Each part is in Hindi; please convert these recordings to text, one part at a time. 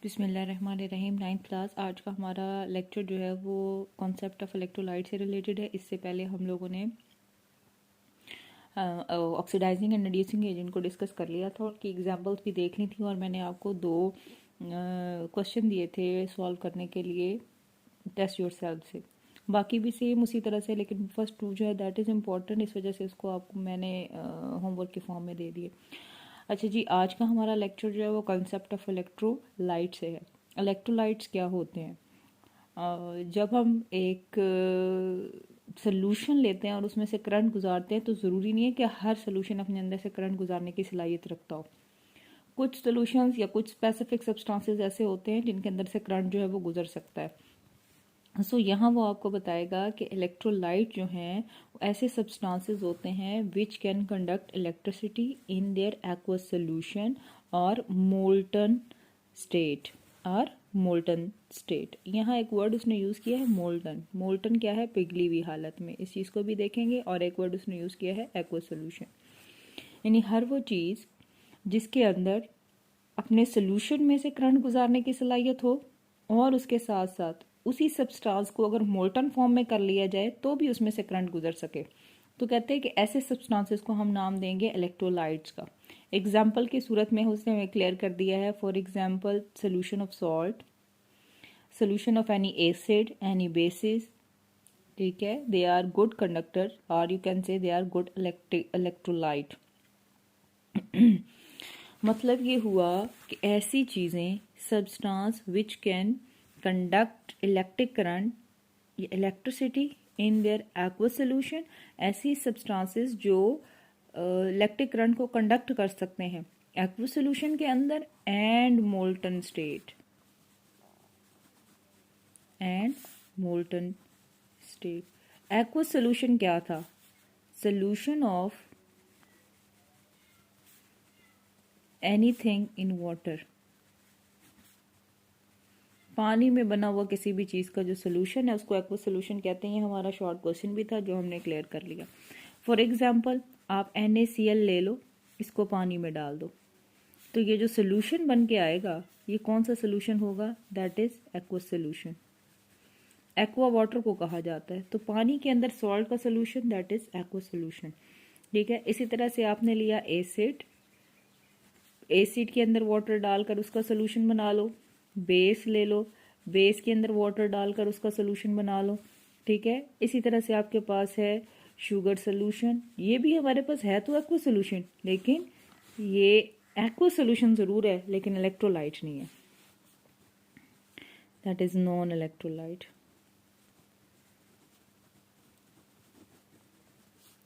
बिस्मिल्लाहिर्रहमानिर्रहीम। 9th class. आज का हमारा लेक्चर जो है वो कॉन्सेप्ट ऑफ इलेक्ट्रोलाइट से रिलेटेड है। इससे पहले हम लोगों ने ऑक्सीडाइजिंग एंड रिड्यूसिंग एजेंट को डिस्कस कर लिया था, उनकी एग्जांपल्स भी देख ली थी और मैंने आपको 2 क्वेश्चन दिए थे सॉल्व करने के लिए टेस्ट योरसेल्फ से। बाकी भी सेम उसी तरह से, लेकिन फर्स्ट 2 जो है दैट इज़ इम्पॉर्टेंट, इस वजह से इसको आपको मैंने होमवर्क के फॉर्म में दे दिए। अच्छा जी, आज का हमारा लेक्चर जो है वो कंसेप्ट ऑफ इलेक्ट्रोलाइट से है। इलेक्ट्रोलाइट्स क्या होते हैं? जब हम एक सोल्यूशन लेते हैं और उसमें से करंट गुजारते हैं तो ज़रूरी नहीं है कि हर सोल्यूशन अपने अंदर से करंट गुजारने की सलाहियत रखता हो। कुछ सोल्यूशंस या कुछ स्पेसिफिक सब्सटेंसेस ऐसे होते हैं जिनके अंदर से करंट जो है वो गुजर सकता है। यहाँ वो आपको बताएगा कि इलेक्ट्रोलाइट जो हैं ऐसे सब्सटेंसेस होते हैं विच can conduct electricity in their aqueous solution और मोल्टन स्टेट। यहाँ एक वर्ड उसने यूज़ किया है मोल्टन। मोल्टन क्या है? पिघली हुई हालत में, इस चीज़ को भी देखेंगे। और एक वर्ड उसने यूज़ किया है एक्वस सोल्यूशन, यानी हर वो चीज़ जिसके अंदर अपने सोल्यूशन में से करंट गुजारने की सलाहियत हो और उसके साथ साथ उसी सब्सटेंस को अगर मोल्टन फॉर्म में कर लिया जाए तो भी उसमें से करंट गुजर सके, तो कहते हैं कि ऐसे सब्सटेंसेस को हम नाम देंगे इलेक्ट्रोलाइट्स का। एग्जाम्पल की सूरत में उसने हमें क्लियर कर दिया है। For example solution of salt, solution of any acid, any basis, ठीक है, दे आर गुड कंडक्टर और you can say they are good electrolyte. मतलब ये हुआ कि ऐसी चीज़ें substance which can conduct electric current या electricity in their aqueous solution, ऐसी सब्सटेंसेस जो इलेक्ट्रिक करंट को कंडक्ट कर सकते हैं एक्वस सोल्यूशन के अंदर and molten state. Aqueous solution क्या था? Solution of anything in water. पानी में बना हुआ किसी भी चीज़ का जो सोल्यूशन है उसको एक्वस सोल्यूशन कहते हैं। ये हमारा शॉर्ट क्वेश्चन भी था जो हमने क्लियर कर लिया। फॉर एग्जांपल आप NaCl ले लो, इसको पानी में डाल दो, तो ये जो सोल्यूशन बन के आएगा ये कौन सा सोल्यूशन होगा? That is aqueous solution. Aqua water को कहा जाता है। तो पानी के अंदर सॉल्ट का solution that is aqueous solution, ठीक है। इसी तरह से आपने लिया एसिड के अंदर वाटर डालकर उसका सोल्यूशन बना लो। बेस ले लो, बेस के अंदर वाटर डालकर उसका सोल्यूशन बना लो, ठीक है। इसी तरह से आपके पास है शुगर सोल्यूशन, ये भी हमारे पास है तो एक्वा सोल्यूशन, लेकिन ये एक्वा सोल्यूशन ज़रूर है लेकिन इलेक्ट्रोलाइट नहीं है, दैट इज नॉन इलेक्ट्रोलाइट।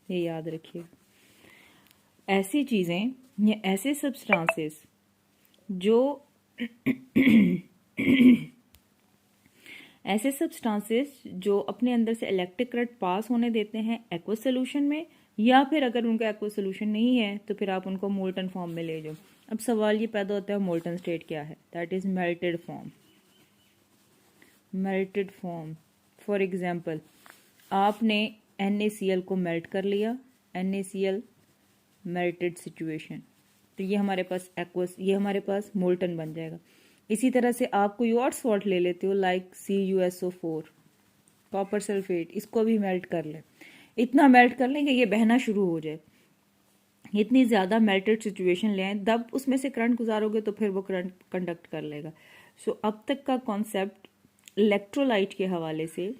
ये याद रखिए। ऐसी चीज़ें या ऐसे सब्सटेंसेस जो ऐसे सब्सटेंसेस जो अपने अंदर से इलेक्ट्रिक करंट पास होने देते हैं एक्वस सोल्यूशन में, या फिर अगर उनका एक्वस सोल्यूशन नहीं है तो फिर आप उनको मोल्टन फॉर्म में ले जाओ। अब सवाल ये पैदा होता है मोल्टन स्टेट क्या है? That is melted form. For example आपने NaCl को मेल्ट कर लिया, NaCl मेल्टेड सिचुएशन, तो ये हमारे पास एक्वस, ये हमारे पास मोल्टन बन जाएगा। इसी तरह से आप कोई और सॉल्ट ले लेते हो लाइक CuSO4, कॉपर सल्फेट, इसको भी मेल्ट कर लें, इतना मेल्ट कर लें कि ये बहना शुरू हो जाए। इतनी ज़्यादा मेल्टेड सिचुएशन लें, तब उसमें से करंट गुजारोगे तो फिर वो करंट कंडक्ट कर लेगा। सो अब तक का कॉन्सेप्ट इलेक्ट्रोलाइट के हवाले से,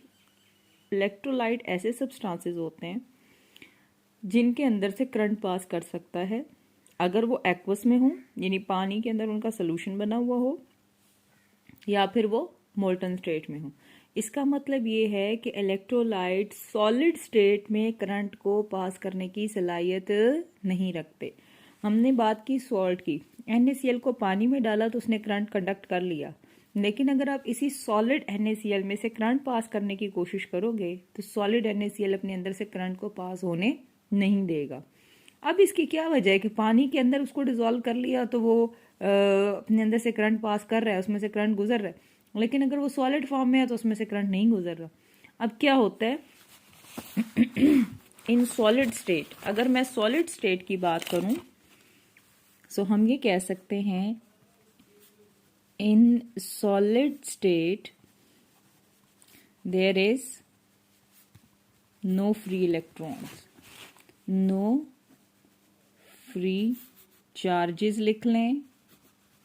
इलेक्ट्रोलाइट ऐसे सब्सटेंसेस होते हैं जिनके अंदर से करंट पास कर सकता है अगर वो एक्वस में हो, यानी पानी के अंदर उनका सोल्यूशन बना हुआ हो, या फिर वो मोल्टन स्टेट में हो। इसका मतलब ये है कि इलेक्ट्रोलाइट सॉलिड स्टेट में करंट को पास करने की सलाहियत नहीं रखते। हमने बात की सॉल्ट की, NaCl को पानी में डाला तो उसने करंट कंडक्ट कर लिया, लेकिन अगर आप इसी सॉलिड NaCl में से करंट पास करने की कोशिश करोगे तो सॉलिड NaCl अपने अंदर से करंट को पास होने नहीं देगा। अब इसकी क्या वजह है कि पानी के अंदर उसको डिजोल्व कर लिया तो वो अपने अंदर से करंट पास कर रहा है, उसमें से करंट गुजर रहा है, लेकिन अगर वो सॉलिड फॉर्म में है तो उसमें से करंट नहीं गुजर रहा। अब क्या होता है इन सॉलिड स्टेट? अगर मैं सॉलिड स्टेट की बात करूं तो हम ये कह सकते हैं in solid state there is no free electrons, no free charges लिख लें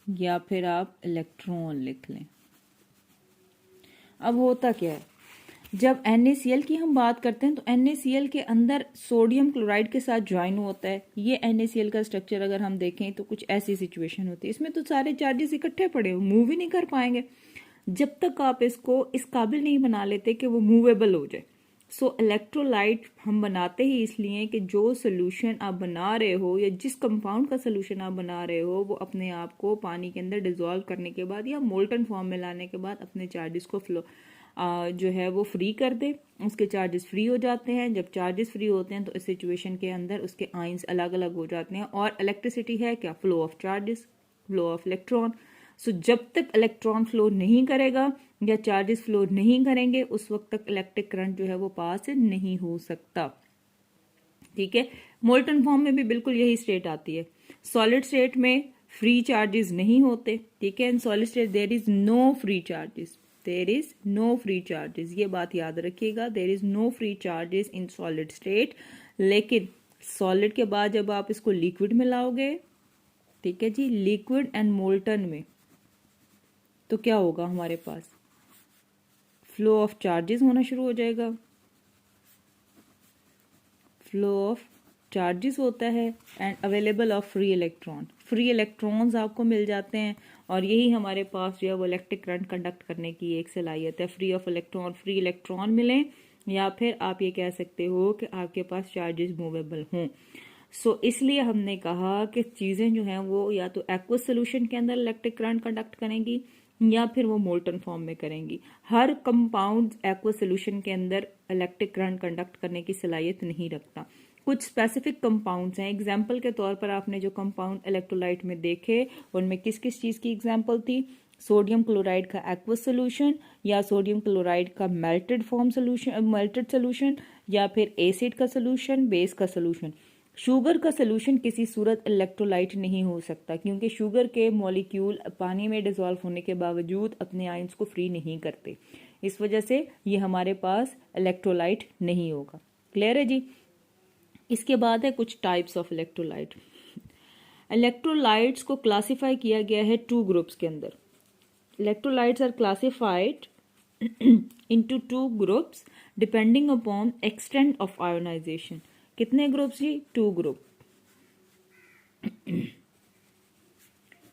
या फिर आप इलेक्ट्रॉन लिख लें। अब होता क्या है, जब NaCl की हम बात करते हैं तो NaCl के अंदर सोडियम क्लोराइड के साथ ज्वाइन होता है। ये NaCl का स्ट्रक्चर अगर हम देखें तो कुछ ऐसी सिचुएशन होती है, इसमें तो सारे चार्जेस इकट्ठे पड़े हो, मूव ही नहीं कर पाएंगे जब तक आप इसको इस काबिल नहीं बना लेते कि वो मूवेबल हो जाए। सो इलेक्ट्रोलाइट हम बनाते ही इसलिए कि जो सोल्यूशन आप बना रहे हो या जिस कंपाउंड का सोल्यूशन आप बना रहे हो वो अपने आप को पानी के अंदर डिजोल्व करने के बाद या मोल्टन फॉर्म में लाने के बाद अपने चार्जेस को फ्लो जो है वो फ्री कर दे, उसके चार्जेस फ्री हो जाते हैं। जब चार्जेस फ्री होते हैं तो इस सिचुएशन के अंदर उसके आयंस अलग अलग हो जाते हैं और इलेक्ट्रिसिटी है क्या, flow of charges, flow of electron. So जब तक इलेक्ट्रॉन फ्लो नहीं करेगा या चार्जेस फ्लो नहीं करेंगे उस वक्त तक इलेक्ट्रिक करंट जो है वो पास नहीं हो सकता। ठीक है, मोल्टन फॉर्म में भी बिल्कुल यही स्टेट आती है। सॉलिड स्टेट में फ्री चार्जेस नहीं होते। ठीक है, in solid state there is no free charges, there is no free charges, ये बात याद रखिएगा, there is no free charges in solid state. लेकिन सॉलिड के बाद जब आप इसको लिक्विड में लाओगे, ठीक है जी, लिक्विड एंड मोल्टन में, तो क्या होगा, हमारे पास फ्लो ऑफ चार्जेस होना शुरू हो जाएगा। फ्लो ऑफ चार्जेस होता है and available of free electron, free electrons आपको मिल जाते हैं और यही हमारे पास जो है वो इलेक्ट्रिक करंट कंडक्ट करने की एक सलाहियत है। Free of electron, free electron मिले या फिर आप ये कह सकते हो कि आपके पास चार्जेस मूवेबल हों। सो इसलिए हमने कहा कि चीज़ें जो हैं वो या तो एक्वस सोल्यूशन के अंदर इलेक्ट्रिक करंट कंडक्ट करेंगी या फिर वो मोल्टन फॉर्म में करेंगी। हर कंपाउंड एक्वस सोल्यूशन के अंदर इलेक्ट्रिक करंट कंडक्ट करने की सलाहियत नहीं रखता। कुछ स्पेसिफिक कंपाउंड्स हैं, एग्जाम्पल के तौर पर आपने जो कंपाउंड इलेक्ट्रोलाइट में देखे उनमें किस किस चीज़ की एग्जाम्पल थी, सोडियम क्लोराइड का एक्वस सोल्यूशन या सोडियम क्लोराइड का melted form solution, melted solution या फिर एसिड का सोल्यूशन, बेस का सोल्यूशन। शुगर का सोल्यूशन किसी सूरत इलेक्ट्रोलाइट नहीं हो सकता क्योंकि शुगर के मॉलिक्यूल पानी में डिसॉल्व होने के बावजूद अपने आयंस को फ्री नहीं करते, इस वजह से ये हमारे पास इलेक्ट्रोलाइट नहीं होगा। क्लियर है जी। इसके बाद है कुछ टाइप्स ऑफ इलेक्ट्रोलाइट। इलेक्ट्रोलाइट्स को क्लासिफाई किया गया है 2 ग्रुप्स के अंदर। Electrolytes are classified into 2 groups depending upon extent of ionization. कितने ग्रुप्स जी, 2 ग्रुप।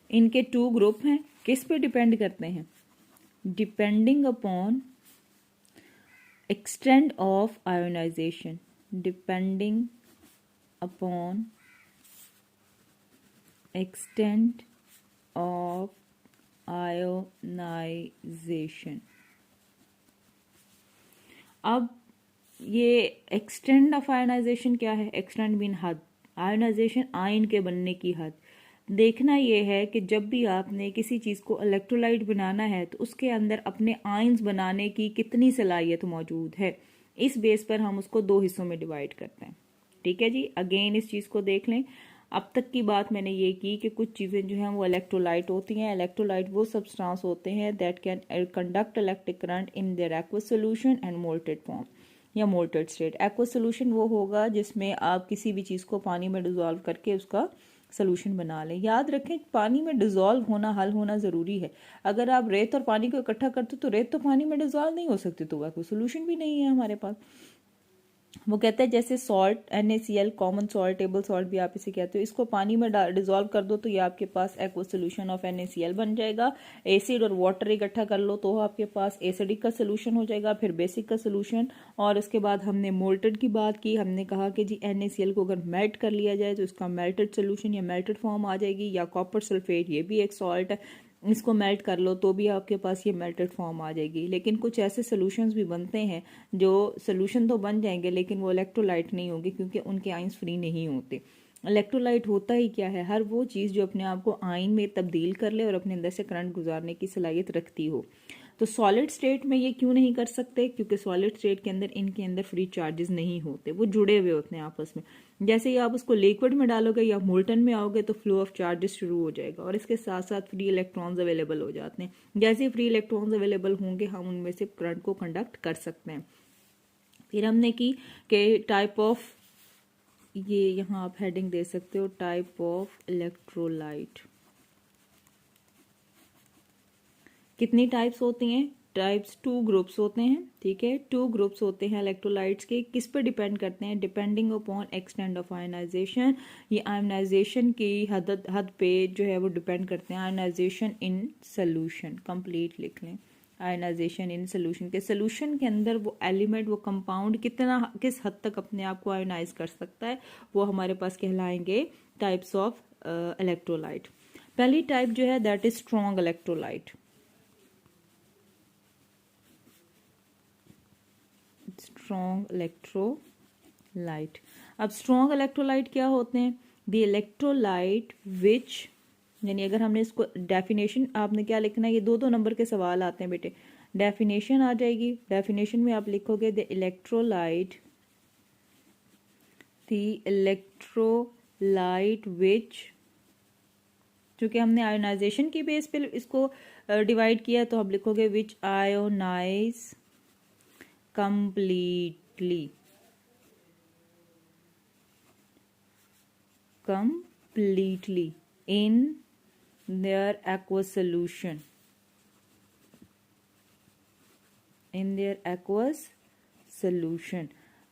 इनके 2 ग्रुप हैं, किस पे डिपेंड करते हैं, depending upon extent of ionization, depending upon extent of ionization. अब ये एक्सटेंट ऑफ आयोनाइजेशन क्या है, एक्सटेंट मीन हद, आयोनाइजेशन आयन के बनने की हद। देखना ये है कि जब भी आपने किसी चीज़ को इलेक्ट्रोलाइट बनाना है तो उसके अंदर अपने आयन्स बनाने की कितनी सलाहियत मौजूद है, इस बेस पर हम उसको 2 हिस्सों में डिवाइड करते हैं। ठीक है जी, अगेन इस चीज़ को देख लें। अब तक की बात मैंने ये की कि कुछ चीज़ें जो हैं वो इलेक्ट्रोलाइट होती हैं। इलेक्ट्रोलाइट वो सब्सटेंस होते हैं that can conduct electric current in their aqueous solution and molted form या मोल्टेड स्टेट। एक्वस सॉल्यूशन वो होगा जिसमें आप किसी भी चीज़ को पानी में डिसॉल्व करके उसका सोल्यूशन बना लें। याद रखें पानी में डिसॉल्व होना, हल होना ज़रूरी है। अगर आप रेत और पानी को इकट्ठा करते तो रेत तो पानी में डिसॉल्व नहीं हो सकती, तो वह कोई सोल्यूशन भी नहीं है हमारे पास। वो कहते हैं जैसे salt, NaCl, common salt, table salt भी आप इसे कहते हो, इसको पानी में डिसॉल्व कर दो तो ये आपके पास एक्वस सोल्यूशन ऑफ NaCl बन जाएगा। एसिड और वाटर इकट्ठा कर लो तो आपके पास एसिडिक का सोल्यूशन हो जाएगा, फिर बेसिक का सोल्यूशन। और उसके बाद हमने मोल्टेड की बात की, हमने कहा कि जी NaCl को अगर मेल्ट कर लिया जाए तो इसका मेल्टेड सोल्यूशन या मेल्टेड फॉर्म आ जाएगी, या कॉपर सल्फेट, ये भी एक सॉल्ट है, इसको मेल्ट कर लो तो भी आपके पास ये मेल्टेड फॉर्म आ जाएगी। लेकिन कुछ ऐसे सोल्यूशंस भी बनते हैं जो सोल्यूशन तो बन जाएंगे लेकिन वो इलेक्ट्रोलाइट नहीं होंगे क्योंकि उनके आयंस फ्री नहीं होते। इलेक्ट्रोलाइट होता ही क्या है, हर वो चीज़ जो अपने आप को आयन में तब्दील कर ले और अपने अंदर से करंट गुजारने की सलाहियत रखती हो। तो सॉलिड स्टेट में ये क्यों नहीं कर सकते? क्योंकि सॉलिड स्टेट के अंदर इनके अंदर फ्री चार्जेस नहीं होते, वो जुड़े हुए होते हैं आपस में। जैसे ही आप उसको लिक्विड में डालोगे या मोल्टन में आओगे तो फ्लो ऑफ चार्जेस शुरू हो जाएगा और इसके साथ साथ फ्री इलेक्ट्रॉन्स अवेलेबल हो जाते हैं। जैसे ही फ्री इलेक्ट्रॉन्स अवेलेबल होंगे हम उनमें से करंट को कंडक्ट कर सकते हैं। फिर हमने की कि टाइप ऑफ, ये यहाँ आप हेडिंग दे सकते हो, टाइप ऑफ इलेक्ट्रोलाइट। कितनी टाइप्स होती हैं? टाइप्स 2 ग्रुप्स होते हैं, ठीक है। 2 ग्रुप्स होते हैं इलेक्ट्रोलाइट्स के। किस पे डिपेंड करते हैं? Depending upon extent of ionization. ये आयनाइजेशन की हद पे जो है वो डिपेंड करते हैं। आयनाइजेशन इन सोल्यूशन, कंप्लीट लिख लें। आयनाइजेशन इन सोल्यूशन के, सोल्यूशन के अंदर वो एलिमेंट, वो कंपाउंड कितना, किस हद तक अपने आप को आयनाइज कर सकता है, वो हमारे पास कहलाएंगे टाइप्स ऑफ इलेक्ट्रोलाइट। पहली टाइप जो है that is strong electrolyte. Strong electrolyte. अब स्ट्रॉन्ग इलेक्ट्रोलाइट क्या होते हैं? द इलेक्ट्रोलाइट विच, यानी अगर हमने इसको डेफिनेशन, आपने क्या लिखना है, ये 2-2 नंबर के सवाल आते हैं बेटे। डेफिनेशन आ जाएगी, डेफिनेशन में आप लिखोगे द इलेक्ट्रोलाइट विच, चूंकि हमने आयोनाइजेशन की बेस पे इसको डिवाइड किया तो आप लिखोगे which ionise completely in their aqueous solution,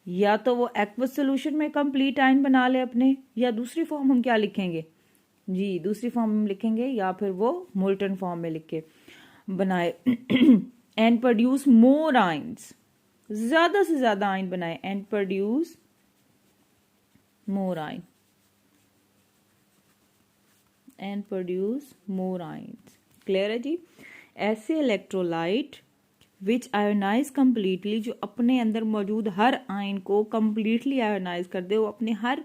या तो वो एक्वस सोल्यूशन में कंप्लीट आयन बना ले अपने, या दूसरी फॉर्म हम क्या लिखेंगे जी, दूसरी फॉर्म में लिखेंगे, या फिर वो मोल्टन फॉर्म में लिख के बनाए एंड प्रोड्यूस मोर आयन्स, ज्यादा से ज्यादा आयन बनाए, and produce more ion, and produce more ions. Clear है जी? ऐसे इलेक्ट्रोलाइट विच आयोनाइज कंप्लीटली, जो अपने अंदर मौजूद हर आयन को कंप्लीटली आयोनाइज कर दे, वो अपने हर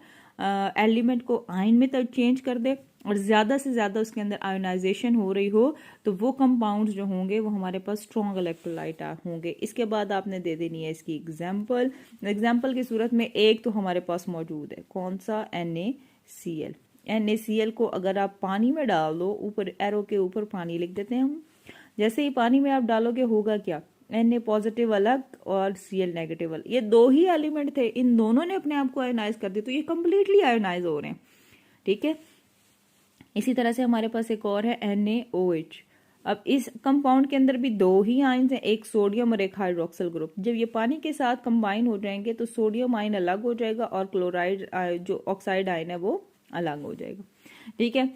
एलिमेंट को आयन में तक चेंज कर दे और ज़्यादा से ज़्यादा उसके अंदर आयोनाइजेशन हो रही हो, तो वो कंपाउंड्स जो होंगे वो हमारे पास स्ट्रॉन्ग इलेक्ट्रोलाइट होंगे। इसके बाद आपने दे देनी है इसकी एग्जाम्पल। एग्जाम्पल की सूरत में एक तो हमारे पास मौजूद है, कौन सा? NaCl। NaCl को अगर आप पानी में डाल दो, ऊपर एरो के ऊपर पानी लिख देते हैं हम, जैसे ही पानी में आप डालोगे होगा क्या? Na पॉजिटिव अलग और Cl नेगेटिव अलग, ये 2 ही एलिमेंट थे, इन दोनों ने अपने आप को आयोनाइज कर दिया, तो ये कंप्लीटली आयोनाइज हो रहे हैं, ठीक है। इसी तरह से हमारे पास एक और है NaOH। अब इस कंपाउंड के अंदर भी 2 ही आयन्स हैं, एक सोडियम और एक हाइड्रोक्सिल ग्रुप। जब ये पानी के साथ कंबाइन हो जाएंगे तो सोडियम आयन अलग हो जाएगा और क्लोराइड जो ऑक्साइड आयन है वो अलग हो जाएगा, ठीक है।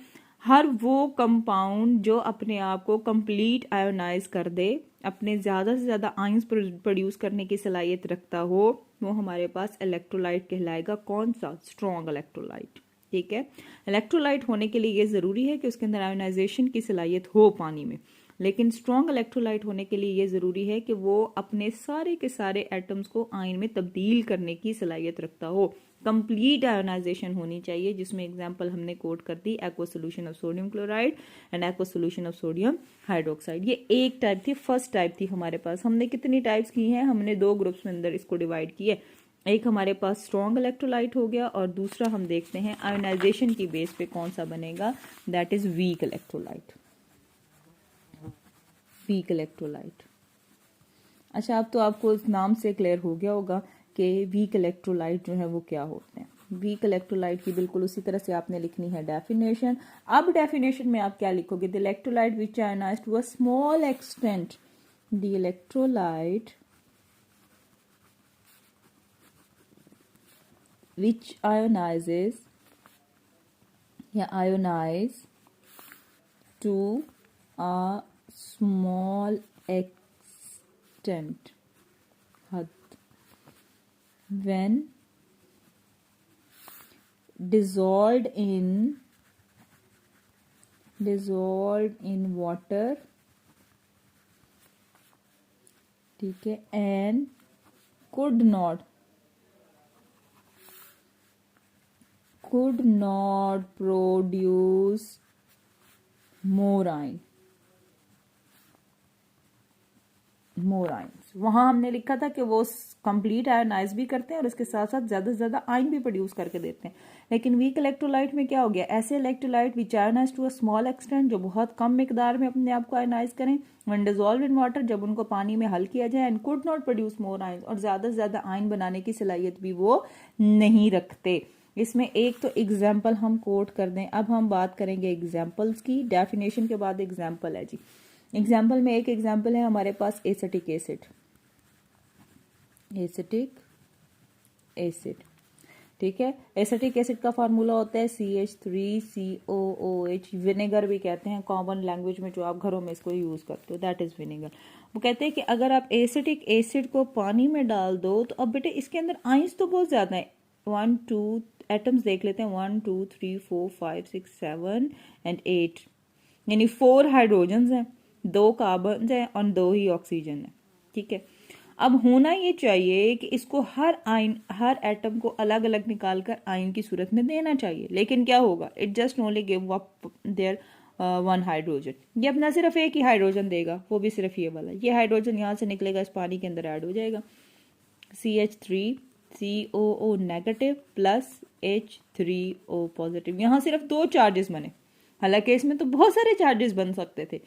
हर वो कंपाउंड जो अपने आप को कंप्लीट आयोनाइज कर दे, अपने ज्यादा से ज्यादा आयंस प्रोड्यूस करने की सलाहियत रखता हो, वो हमारे पास इलेक्ट्रोलाइट कहलाएगा। कौन सा? स्ट्रॉन्ग इलेक्ट्रोलाइट, ठीक है। इलेक्ट्रोलाइट होने के लिए ये जरूरी है कि उसके अंदर आयोनाइजेशन की सलाहियत हो पानी में, लेकिन स्ट्रॉन्ग इलेक्ट्रोलाइट होने के लिए ये जरूरी है कि वो अपने सारे के सारे एटम्स को आयन में तब्दील करने की सलाहियत रखता हो। कंप्लीट आयोनाइजेशन होनी चाहिए, जिसमें एग्जांपल हमने कोट कर दी, aqua solution of sodium chloride and aqua solution of sodium hydroxide. ये एक टाइप थी, फर्स्ट टाइप थी हमारे पास। हमने कितनी टाइप्स की हैं? हमने 2 ग्रुप्स में अंदर इसको डिवाइड किए। एक हमारे पास स्ट्रॉन्ग इलेक्ट्रोलाइट हो गया और दूसरा हम देखते हैं आयोनाइजेशन की बेस पे कौन सा बनेगा, that is weak electrolyte. Weak electrolyte. अच्छा, अब तो आपको इस नाम से क्लियर हो गया होगा कि वीक इलेक्ट्रोलाइट जो है वो क्या होते हैं। वीक इलेक्ट्रोलाइट की बिल्कुल उसी तरह से आपने लिखनी है डेफिनेशन। अब डेफिनेशन में आप क्या लिखोगे? The electrolyte which ionized to a small extent, the electrolyte which ionizes या ionize to a small extent when dissolved in water, ठीक है, and could not produce more ion, more ions. वहां हमने लिखा था कि वो कंप्लीट आयनाइज भी करते हैं और उसके साथ साथ ज्यादा से ज्यादा आयन भी प्रोड्यूस करके देते हैं। लेकिन वीक इलेक्ट्रोलाइट में क्या हो गया, ऐसे electrolyte which ionise to a small extent, जो बहुत कम मिकदार में अपने आप को आयनाइज करें, व्हेन डिसॉल्व इन वाटर, जब उनको पानी में हल किया जाए, and could not produce more ion, और ज्यादा से ज्यादा आयन बनाने की सलाहियत भी वो नहीं रखते। इसमें एक तो एग्जाम्पल हम कोट कर दें। अब हम बात करेंगे एग्जाम्पल्स की। डेफिनेशन के बाद एग्जाम्पल है जी। एग्जाम्पल में एक एग्जाम्पल है हमारे पास एसिटिक एसिड। एसिटिक एसिड, ठीक है। एसिटिक एसिड का फार्मूला होता है CH3COOH, विनेगर भी कहते हैं कॉमन लैंग्वेज में, जो आप घरों में इसको यूज करते हो, दैट इज विनेगर। वो कहते हैं कि अगर आप एसिटिक एसिड को पानी में डाल दो तो अब बेटे इसके अंदर आइंस तो बहुत ज्यादा है, 1 2 एटम्स देख लेते हैं, 1 2 3 4 5 6 7 एंड 8, यानी 4 हाइड्रोजन हैं, 2 कार्बन हैं और 2 ही ऑक्सीजन है, ठीक है। अब होना ये चाहिए कि इसको हर आयन, हर एटम को अलग अलग निकालकर आयन की सूरत में देना चाहिए, लेकिन क्या होगा, it just only give up there 1 hydrogen. ये अपना सिर्फ एक ही हाइड्रोजन देगा, वो भी सिर्फ ये वाला। ये हाइड्रोजन यहाँ से निकलेगा, इस पानी के अंदर ऐड हो जाएगा, CH3COO negative plus H3O positive. यहाँ सिर्फ 2 चार्जेस बने, हालांकि इसमें तो बहुत सारे चार्जेस बन सकते थे,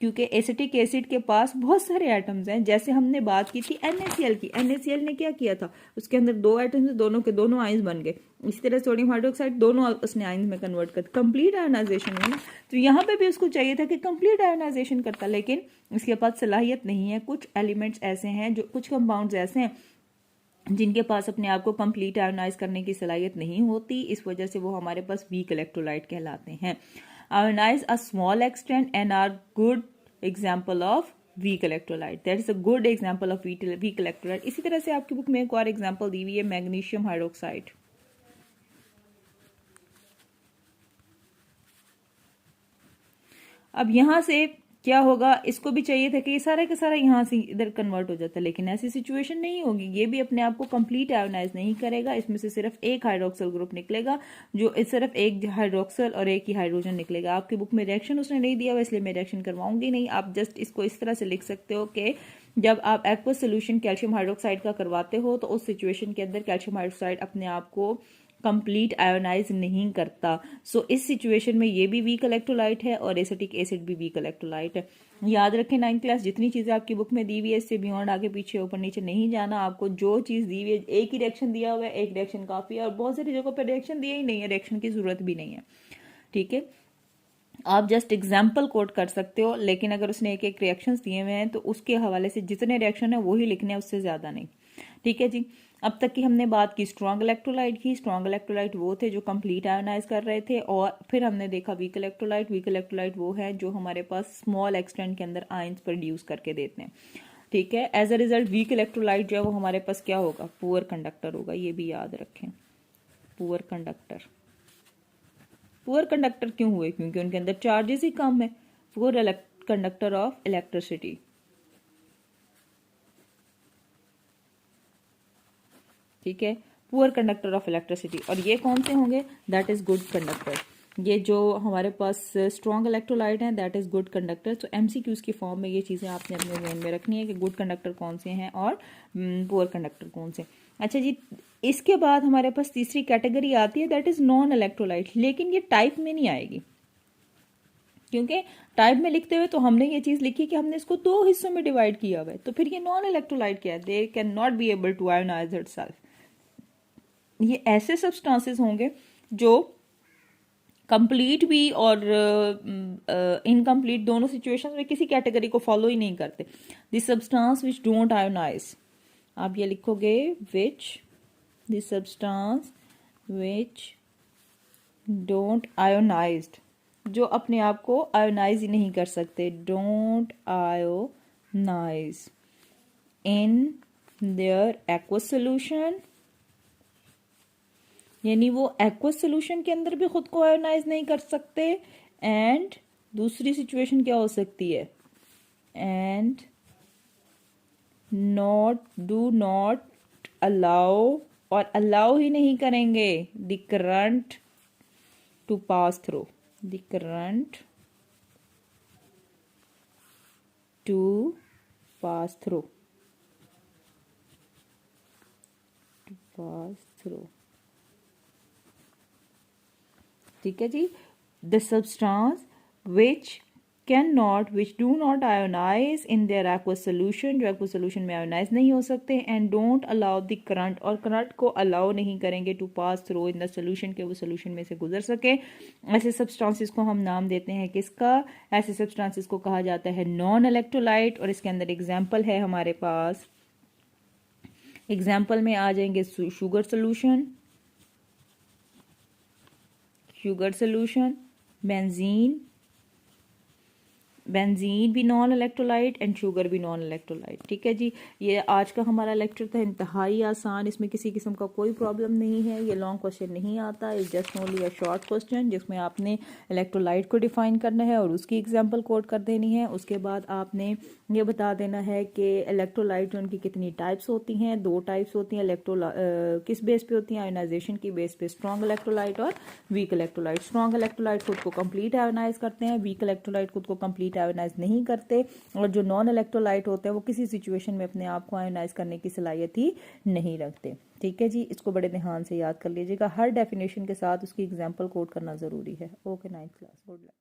क्योंकि एसिटिक एसिड के पास बहुत सारे एटम्स हैं। जैसे हमने बात की थी NaCl की, NaCl ने क्या किया था, उसके अंदर 2 एटम्स, दोनों के दोनों आयंस बन गए। इसी तरह सोडियम हाइड्रोक्साइड, दोनों उसने आयंस में कन्वर्ट कर, कंप्लीट आयनाइजेशन हुई ना। तो यहाँ पे भी उसको चाहिए था कि कंप्लीट आयनाइजेशन करता, लेकिन उसके पास सलाहियत नहीं है। कुछ एलिमेंट्स ऐसे हैं, जो कुछ कंपाउंड्स ऐसे हैं जिनके पास अपने आप को कंप्लीट आयोनाइज करने की सलाहियत नहीं होती, इस वजह से वो हमारे पास वीक इलेक्ट्रोलाइट कहलाते हैं। Ionise a small extent and are good example of weak electrolyte, that is a good example of weak electrolyte. इसी तरह से आपकी बुक में एक और एग्जाम्पल दी हुई है, मैग्नीशियम हाइड्रोक्साइड। अब यहां से क्या होगा, इसको भी चाहिए था कि ये सारा का सारा यहाँ से इधर कन्वर्ट हो जाता, लेकिन ऐसी सिचुएशन नहीं होगी। ये भी अपने आप को कंप्लीट आयोनाइज नहीं करेगा, इसमें से सिर्फ एक हाइड्रोक्सल ग्रुप निकलेगा, जो सिर्फ एक हाइड्रोक्सल और एक ही हाइड्रोजन निकलेगा। आपकी बुक में रिएक्शन उसने नहीं दिया हुआ, इसलिए मैं रिएक्शन करवाऊंगी नहीं। आप जस्ट इसको इस तरह से लिख सकते हो कि जब आप एक्वस सोल्यूशन कैल्शियम हाइड्रोक्साइड का करवाते हो तो उस सिचुएशन के अंदर कैल्शियम हाइड्रोक्साइड अपने आप को कंप्लीट आयोनाइज नहीं करता। सो इस सिचुएशन में ये भी वीक इलेक्ट्रोलाइट है और एसिटिक एसिड भी वीक इलेक्ट्रोलाइट है। याद रखें 9th क्लास जितनी चीजें आपकी बुक में दी हुई है, इससे बियॉन्ड आगे पीछे ऊपर नीचे नहीं जाना। आपको जो चीज दी हुई है, एक ही रिएक्शन दिया हुआ है, एक रिएक्शन काफी है, और बहुत सारी जगहों पर रिएक्शन दिया ही नहीं है, रिएक्शन की जरूरत भी नहीं है, ठीक है। आप जस्ट एग्जाम्पल कोट कर सकते हो, लेकिन अगर उसने एक एक रिएक्शंस दिए हुए हैं तो उसके हवाले से जितने रिएक्शन है वही लिखने हैं, उससे ज्यादा नहीं, ठीक है जी। अब तक की हमने बात की स्ट्रॉन्ग इलेक्ट्रोलाइट की। स्ट्रॉन्ग इलेक्ट्रोलाइट वो थे जो कंप्लीट आयोनाइज कर रहे थे, और फिर हमने देखा वीक इलेक्ट्रोलाइट। वीक इलेक्ट्रोलाइट वो है जो हमारे पास स्मॉल एक्सटेंट के अंदर आयंस प्रोड्यूस करके देते हैं, ठीक है। As a result weak electrolyte जो है वो हमारे पास क्या होगा, पुअर कंडक्टर होगा। ये भी याद रखें, पुअर कंडक्टर। पुअर कंडक्टर क्यों हुए, क्योंकि उनके अंदर चार्जेस ही कम है। पुअर कंडक्टर ऑफ इलेक्ट्रिसिटी, ठीक है, पुअर कंडक्टर ऑफ इलेक्ट्रिसिटी। और ये कौन से होंगे, दैट इज गुड कंडक्टर। ये जो हमारे पास स्ट्रॉन्ग इलेक्ट्रोलाइट हैं दैट इज गुड कंडक्टर। तो एमसीक्यूज की फॉर्म में ये चीजें आपने अपने ध्यान में रखनी है कि गुड कंडक्टर कौन से हैं और पुअर कंडक्टर कौन से। अच्छा जी, इसके बाद हमारे पास तीसरी कैटेगरी आती है दैट इज नॉन इलेक्ट्रोलाइट, लेकिन ये टाइप में नहीं आएगी, क्योंकि टाइप में लिखते हुए तो हमने ये चीज लिखी कि हमने इसको 2 हिस्सों में डिवाइड किया हुआ है। तो फिर ये नॉन इलेक्ट्रोलाइट क्या है, they can not be able to ionise itself. ये ऐसे सब्सटेंसेस होंगे जो कंप्लीट भी और इनकम्प्लीट दोनों सिचुएशंस में किसी कैटेगरी को फॉलो ही नहीं करते। This substance which don't ionise, आप ये लिखोगे which, this substance which don't ionised, जो अपने आप को आयोनाइज ही नहीं कर सकते, don't ionise in their aqueous solution, यानी वो एक्वस सोल्यूशन के अंदर भी खुद को आयोनाइज नहीं कर सकते। एंड दूसरी सिचुएशन क्या हो सकती है, एंड डू नॉट अलाउ, और अलाउ ही नहीं करेंगे the current to pass through, the current to pass through, ठीक है जी। The substance which do not ionize in their aqueous solution, जो aqueous solution में ionize नहीं हो सकते, and don't allow the current, और करंट को अलाउ नहीं करेंगे to pass through in the solution, के वो सोल्यूशन में से गुजर सके। ऐसे सब्सटेंसेस को हम नाम देते हैं किसका? ऐसे सब्सटेंसेस को कहा जाता है नॉन इलेक्ट्रोलाइट। और इसके अंदर एग्जाम्पल है हमारे पास, एग्जाम्पल में आ जाएंगे शुगर सोल्यूशन, बेंजीन भी नॉन इलेक्ट्रोलाइट एंड शुगर भी नॉन इलेक्ट्रोलाइट। ठीक है जी, ये आज का हमारा लेक्चर था, इंतहाई आसान, इसमें किसी किस्म का कोई प्रॉब्लम नहीं है, ये लॉन्ग क्वेश्चन नहीं आता, is just only a short question जिसमें आपने इलेक्ट्रोलाइट को डिफाइन करना है और उसकी एग्जांपल कोट कर देनी है। उसके बाद आपने ये बता देना है कि इलेक्ट्रोलाइट उनकी कितनी टाइप्स होती हैं। 2 टाइप्स होती हैं किस बेस पे होती हैं? आयोनाइजेशन की बेस पे, स्ट्रॉन्ग इलेक्ट्रोलाइट और वीक इलेक्ट्रोलाइट। स्ट्रॉन्ग इलेक्ट्रोलाइट खुद को कंप्लीट आयोनाइज करते हैं, वीक इलेक्ट्रोलाइट खुद को कंप्लीट आयोनाइज नहीं करते, और जो नॉन इलेक्ट्रोलाइट होते हैं वो किसी सिचुएशन में अपने आप को आयोनाइज करने की सलाहियत ही नहीं रखते। ठीक है जी, इसको बड़े ध्यान से याद कर लीजिएगा, हर डेफिनेशन के साथ उसकी एग्जांपल कोट करना जरूरी है। Okay, 9th class, good luck.